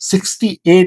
68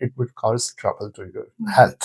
it would cause trouble to your health۔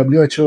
WHO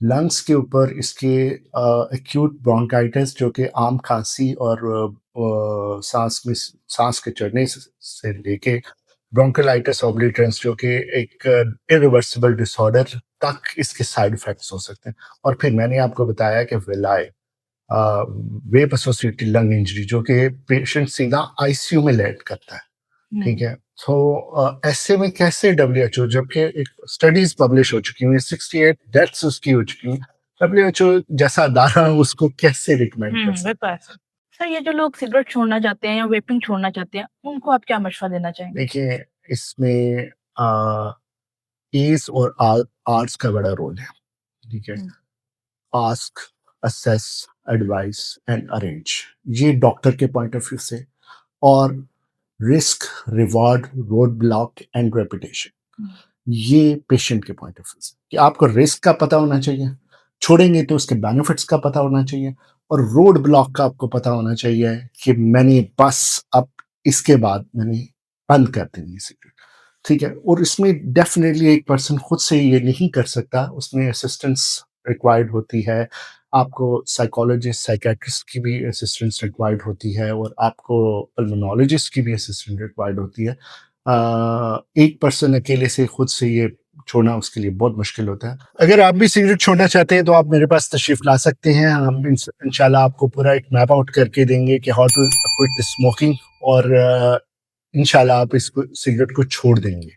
lungs के ऊपर इसके एक्यूट ब्रोंकाइटिस जो कि आम खांसी और सांस के चढ़ने से लेके ब्रोंकोलाइटिस ऑब्लिटरेंस जो कि एक इरिवर्सिबल डिसऑर्डर तक इसके साइड इफेक्ट्स हो सकते हैं। और फिर मैंने आपको बताया कि विलाय वेप एसोसिएटेड लंग इंजरी जो कि पेशेंट सीधा आईसीयू में लैंड करता है, ठीक है। तो ऐसे में कैसे डब्ल्यूएचओ, जबकि एक स्टडीज पब्लिश हो चुकी हुई, 68 डेथ्स उसकी हो चुकी हैं, डब्ल्यूएचओ जैसा अदारा उसको कैसे रिकमेंड कर सकता है? सर ये जो लोग सिगरेट छोड़ना चाहते हैं या वेपिंग छोड़ना चाहते हैं, उनको आप क्या मशवरा देना चाहेंगे? देखिए, इसमें एज और आर्ट्स का बड़ा रोल है, ठीक है। Ask, assess, advice and arrange, ये डॉक्टर के पॉइंट ऑफ व्यू से, और risk, reward, road block and reputation, ये पेशेंट के पॉइंट ऑफ व्यू से कि आपको रिस्क का पता होना चाहिए, छोड़ेंगे तो उसके बेनिफिट्स का पता होना चाहिए, और रोड ब्लॉक का आपको पता होना चाहिए कि मैंने बस अब इसके बाद मैंने बंद कर देनी है सिगरेट, ठीक है। और इसमें डेफिनेटली एक पर्सन खुद से ये नहीं कर सकता, उसमें असिस्टेंस रिक्वायर्ड होती है, आपको साइकोलॉजिस्ट, साइकियाट्रिस्ट की भी असिस्टेंस रिक्वायर्ड होती है, और आपको पल्मोनोलॉजिस्ट की भी असिस्टेंट रिक्वायर्ड होती है। एक पर्सन अकेले से खुद से ये छोड़ना उसके लिए बहुत मुश्किल होता है। अगर आप भी सिगरेट छोड़ना चाहते हैं तो आप मेरे पास तशरीफ ला सकते हैं, हम इंशाल्लाह आपको पूरा एक मैप आउट करके देंगे कि हाउ टू क्विट स्मोकिंग, और इंशाल्लाह आप इसको सिगरेट को छोड़ देंगे।